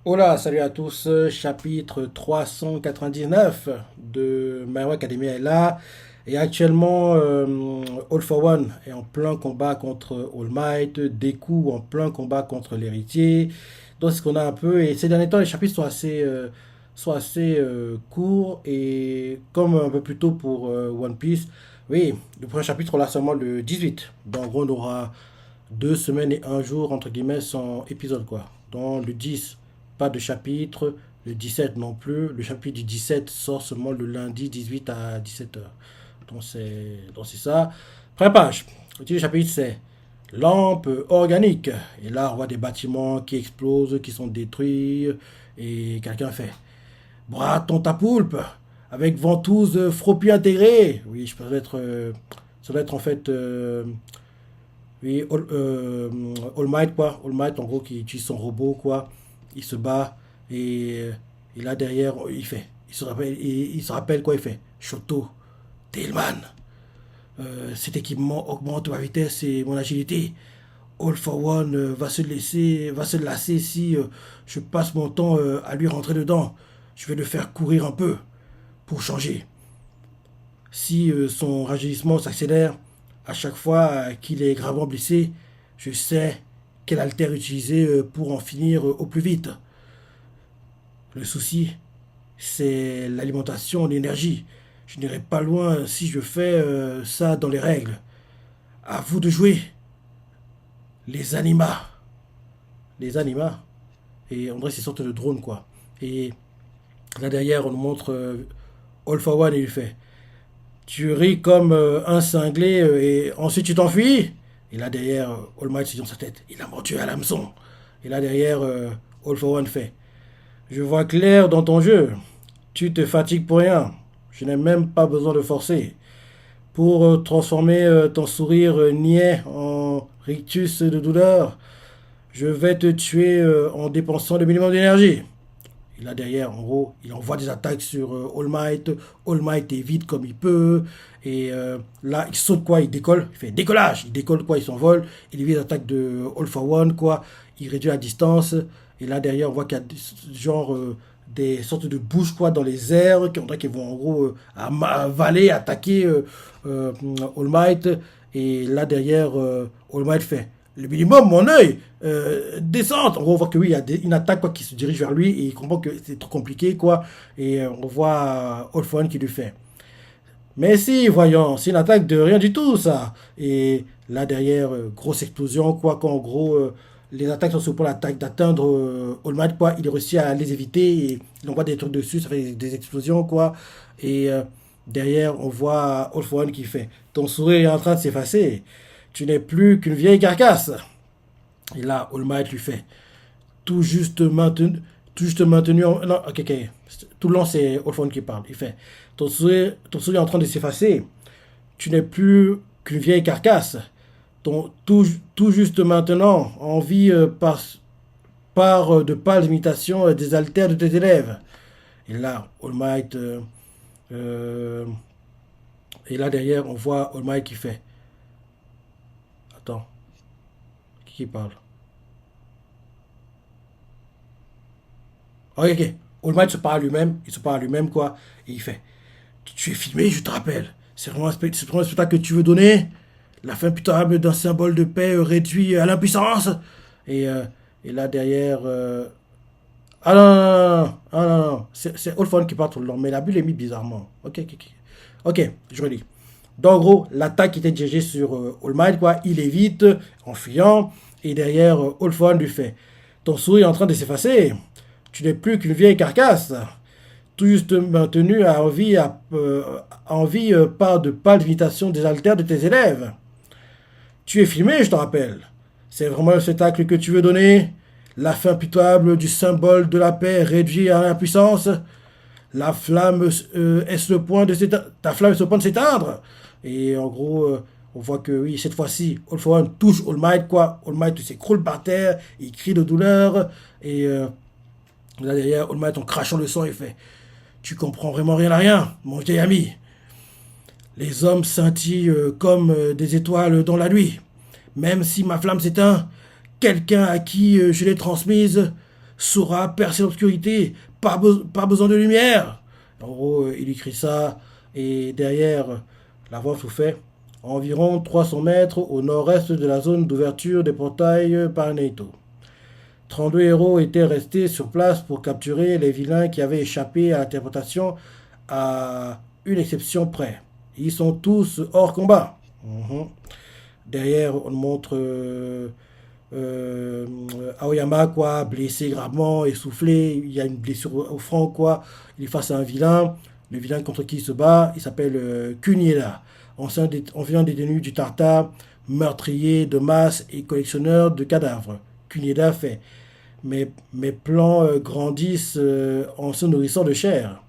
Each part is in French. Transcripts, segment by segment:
Hola, salut à tous, chapitre 399 de My Hero Academia est là. Et actuellement, All for One est en plein combat contre All Might, Deku en plein combat contre l'héritier. Donc, c'est ce qu'on a un peu. Et ces derniers temps, les chapitres sont assez courts. Et comme un peu plus tôt pour One Piece, oui, le prochain chapitre, on l'a seulement le 18. Donc, en gros, on aura 2 semaines et un jour, entre guillemets, sans épisode, quoi. Dans le 10, pas de chapitre. Le 17 non plus. Le chapitre du 17 sort seulement le lundi 18 à 17 heures. Donc c'est ça. Première page. Le titre du chapitre, c'est lampe organique. Et là, on voit des bâtiments qui explosent, qui sont détruits. Et quelqu'un fait Braton ta poulpe avec ventouse Fropi intégrée. Oui, je peux être. Ça doit être en fait. Oui, All Might, quoi. All Might, en gros, qui utilise son robot, quoi. Il se bat et là derrière, il fait. Il se rappelle quoi il fait. Shoto, Tailman, cet équipement augmente ma vitesse et mon agilité. All for One va se lasser si je passe mon temps à lui rentrer dedans. Je vais le faire courir un peu pour changer. Si son rajeunissement s'accélère à chaque fois qu'il est gravement blessé, je sais quel haltère utiliser pour en finir au plus vite. Le souci, c'est l'alimentation en énergie. Je n'irai pas loin si je fais ça dans les règles. À vous de jouer. Les animas. Les animas. Et en vrai, c'est une sorte de drone, quoi. Et là derrière, on nous montre All for One et il fait Tu ris comme un cinglé et ensuite tu t'enfuis. Et là derrière, All Might se dit dans sa tête, il a mordu à l'hameçon. Et là derrière, All for One fait, je vois clair dans ton jeu. Tu te fatigues pour rien. Je n'ai même pas besoin de forcer. Pour transformer ton sourire niais en rictus de douleur, je vais te tuer en dépensant le minimum d'énergie. Et là derrière, en gros, il envoie des attaques sur All Might. All Might évite comme il peut. Et là, il saute quoi, il décolle. Il fait décollage. Il décolle quoi, il s'envole. Il évite l'attaque de All for One quoi. Il réduit la distance. Et là derrière, on voit qu'il y a genre des sortes de bouches quoi dans les airs qui vont en gros avaler, attaquer All Might. Et là derrière, All Might fait le minimum, mon œil, descente. En gros, on voit que oui, il y a une attaque quoi, qui se dirige vers lui et il comprend que c'est trop compliqué, quoi. Et on voit All For One qui lui fait. Mais si, voyons, c'est une attaque de rien du tout, ça. Et là derrière, grosse explosion, quoi, quand en gros, les attaques sont sur pour l'attaque d'atteindre All Might, quoi. Il réussit à les éviter et il envoie des trucs dessus, ça fait des explosions, quoi. Et derrière, on voit All For One qui fait ton sourire est en train de s'effacer. Tu n'es plus qu'une vieille carcasse. Et là, All Might lui fait tout juste maintenu, non, ok, ok. Tout le long, c'est All For One qui parle. Il fait ton sourire est en train de s'effacer. Tu n'es plus qu'une vieille carcasse. Tout juste maintenant, en vie par de pâles imitations des altères de tes élèves. Et là, All Might. Euh, et là, derrière, on voit All Might qui fait. Attends, qui parle? Ok, ok. All Might se parle à lui-même. Il se parle à lui-même, quoi. Et il fait Tu es filmé, je te rappelle. C'est vraiment un spectacle que tu veux donner. La fin pitoyable d'un symbole de paix réduit à l'impuissance. Et, euh, et là derrière. Ah non, non, non, non, non, non, non. C'est Olfon qui part tout le long. Mais la bulle est mise bizarrement. Ok, ok, ok. Ok, je relis. Donc, en gros, l'attaque était dirigée sur All Might, quoi. Il évite en fuyant. Et derrière, Olfon lui fait Ton sourire est en train de s'effacer. Tu n'es plus qu'une vieille carcasse tout juste maintenu en vie par de pâles imitations des altères de tes élèves. Tu es filmé, je te rappelle. C'est vraiment le spectacle que tu veux donner. La fin pitoyable du symbole de la paix réduit à l'impuissance. La flamme est-ce le point de ta flamme est sur le point de s'éteindre. Et en gros, on voit que oui, cette fois-ci, All For One touche All Might, quoi. All Might s'écroule par terre, il crie de douleur. Et là derrière, All Might, en crachant le sang, il fait Tu comprends vraiment rien à rien, mon vieil ami. Les hommes scintillent comme des étoiles dans la nuit. Même si ma flamme s'éteint, quelqu'un à qui je l'ai transmise saura percer l'obscurité, pas besoin de lumière. En gros, il écrit ça, et derrière, la voix tout fait. Environ 300 mètres au nord-est de la zone d'ouverture des portails par NATO. 32 héros étaient restés sur place pour capturer les vilains qui avaient échappé à l'interprétation à une exception près. Ils sont tous hors combat. Mhm. Derrière, on montre euh, Aoyama, quoi, blessé gravement, essoufflé. Il y a une blessure au front, quoi. Il est face à un vilain. Le vilain contre qui il se bat, il s'appelle Kuniela, ancien détenu du Tartare, meurtrier de masse et collectionneur de cadavres. Kuniela fait mes plans grandissent en se nourrissant de chair.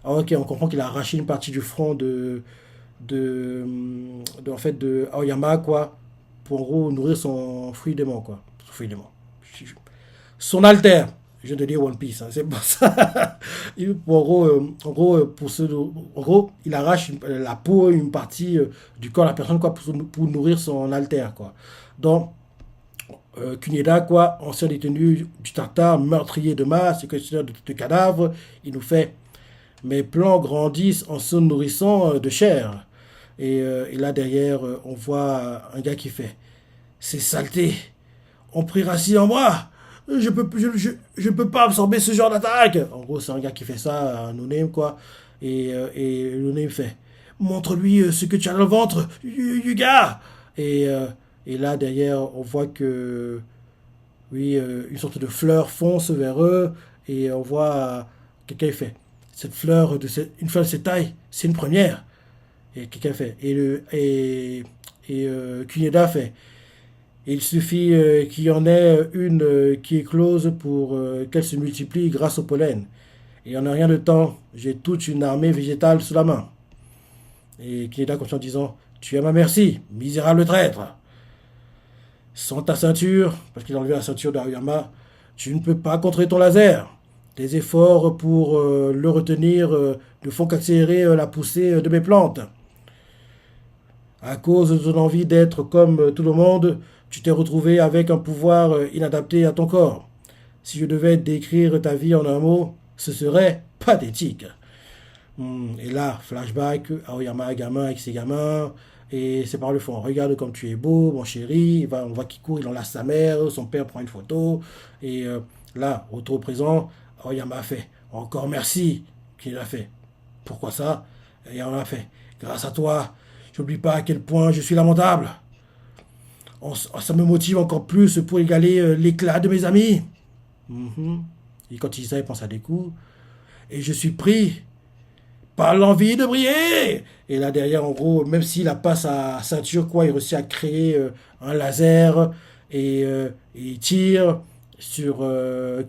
Ah, ok, on comprend qu'il a arraché une partie du front en fait, de Aoyama, quoi, pour en gros nourrir son fruit démon, quoi. Son fruit démon. Son alter. Je viens de dire One Piece, hein, c'est pour ça. En gros, il arrache la peau, une partie du corps de la personne, quoi, pour nourrir son alter, quoi. Donc, Kuneda, quoi, ancien détenu du Tartare, meurtrier de masse et collectionneur de cadavres, il nous fait mes plans grandissent en se nourrissant de chair. Et là derrière, on voit un gars qui fait c'est saleté, on prit racine en moi. Je peux pas absorber ce genre d'attaque. En gros, c'est un gars qui fait ça, un no-name, quoi. Et le no-name fait montre-lui ce que tu as dans le ventre, Yuga. Et, euh, et là derrière, on voit que oui, une sorte de fleur fonce vers eux. Et on voit quelqu'un fait cette fleur une fleur de cette taille, c'est une première. Et quelqu'un fait Kuneda fait il suffit qu'il y en ait une qui éclose pour qu'elle se multiplie grâce au pollen. Et en un rien de temps, j'ai toute une armée végétale sous la main. Et Kuneda continue en disant tu es à ma merci, misérable traître. Sans ta ceinture, parce qu'il a enlevé la ceinture d'Aoyama, tu ne peux pas contrer ton laser. Tes efforts pour le retenir ne font qu'accélérer la poussée de mes plantes. À cause de ton envie d'être comme tout le monde, tu t'es retrouvé avec un pouvoir inadapté à ton corps. Si je devais décrire ta vie en un mot, ce serait pathétique. Et là, flashback, Aoyama gamin avec ses gamins, et ses parents le font. Regarde comme tu es beau, mon chéri. On voit qu'il court, il enlace sa mère, son père prend une photo. Et là, retour au présent, Aoyama a fait. Encore merci qu'il a fait. Pourquoi ça? Et on a fait. Grâce à toi, j'oublie pas à quel point je suis lamentable. Ça me motive encore plus pour égaler l'éclat de mes amis. Mhm. Et quand il dit ça, il pense à des coups. Et je suis pris par l'envie de briller. Et là derrière, en gros, même s'il n'a pas sa ceinture, quoi, il réussit à créer un laser et il tire sur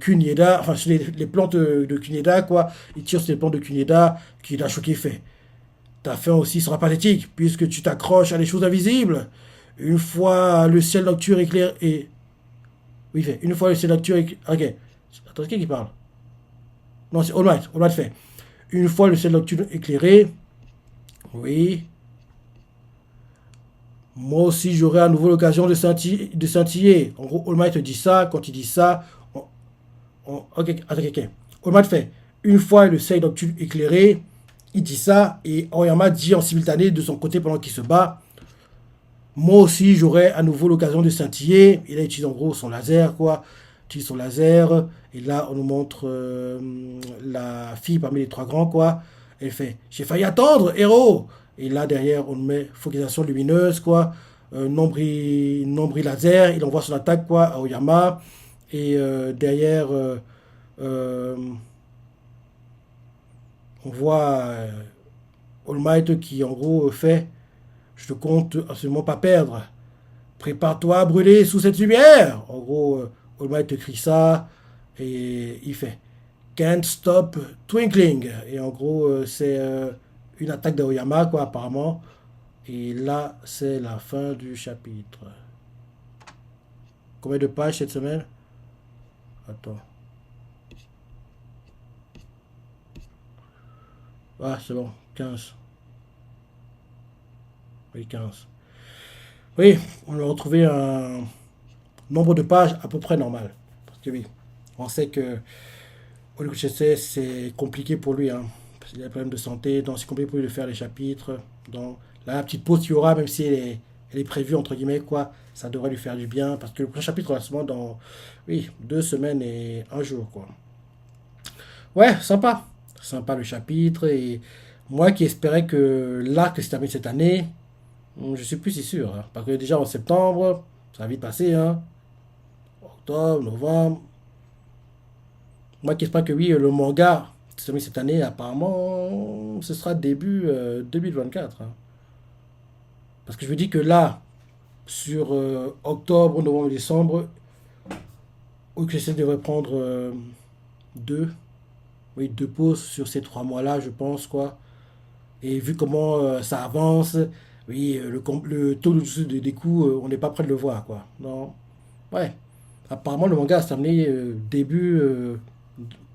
Kuneda, enfin sur les plantes de Kuneda, quoi. Il tire sur les plantes de Kuneda, qui l'a choqué fait. Ta fin aussi sera pathétique, puisque tu t'accroches à des choses invisibles. Une fois le ciel nocturne éclairé et... Oui, fait. Une fois le ciel nocturne éclairé... Ok. Attends, qui parle? Non, c'est All Might. All Might fait. Une fois le ciel nocturne éclairé... Oui. Moi aussi, j'aurai à nouveau l'occasion de scintiller. En gros, All Might dit ça. Quand il dit ça... ok, attends, ok. All Might fait. Une fois le ciel nocturne éclairé... Il dit ça. Et Aoyama dit en simultané de son côté pendant qu'il se bat... Moi aussi, j'aurai à nouveau l'occasion de scintiller. Et là, il utilise en gros son laser, quoi. Il utilise son laser. Et là, on nous montre la fille parmi les trois grands, quoi. Elle fait j'ai failli attendre, héros. Et là, derrière, on nous met focalisation lumineuse, quoi. Nombril laser. Il envoie son attaque, quoi, à Oyama. Et derrière, on voit All Might qui, en gros, fait je te compte absolument pas perdre. Prépare-toi à brûler sous cette lumière. En gros, All Might te crie ça et il fait Can't stop twinkling. Et en gros, c'est une attaque d'Aoyama, quoi, apparemment. Et là, c'est la fin du chapitre. Combien de pages cette semaine? Attends. Ah, c'est bon, 15. Oui, 15. Oui, on a retrouvé un nombre de pages à peu près normal. Parce que oui, On sait que Oli Chessé, c'est compliqué pour lui, hein, parce qu'il a des problèmes de santé, donc c'est compliqué pour lui de faire les chapitres. Donc la petite pause qu'il y aura, même si elle est prévue, entre guillemets, quoi, ça devrait lui faire du bien, parce que le prochain chapitre, sera seulement dans, oui, 2 semaines et un jour, quoi. Ouais, sympa. Sympa le chapitre, et moi qui espérais que l'arc se termine cette année, je suis plus si sûr, hein, parce que déjà en septembre, ça va vite passer, hein, octobre, novembre. Moi qui espère que oui, le manga se termine cette année, apparemment, ce sera début 2024, hein. Parce que je me dis que là, sur octobre, novembre, décembre, OKC devrait prendre deux, oui, deux pauses sur ces 3 mois-là, je pense, quoi. Et vu comment ça avance, oui, le taux des coups, on n'est pas prêt de le voir, quoi. Non. Ouais. Apparemment, le manga va se terminer début,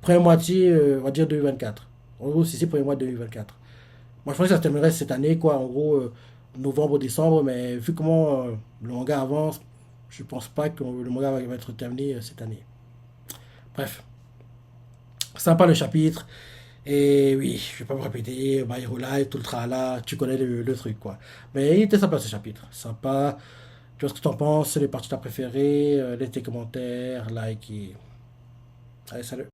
première moitié, on va dire 2024. En gros, c'est premier mois 2024. Moi, je pensais que ça se terminerait cette année, quoi. En gros, novembre, décembre. Mais vu comment le manga avance, je pense pas que le manga va être terminé cette année. Bref, sympa le chapitre. Et oui, je vais pas me répéter. My Hero Life, tout le tralala. Tu connais le truc, quoi. Mais il était sympa ce chapitre. Sympa. Tu vois ce que t'en penses, les parties que t'as préférées, laisse tes commentaires, like et... Allez, salut.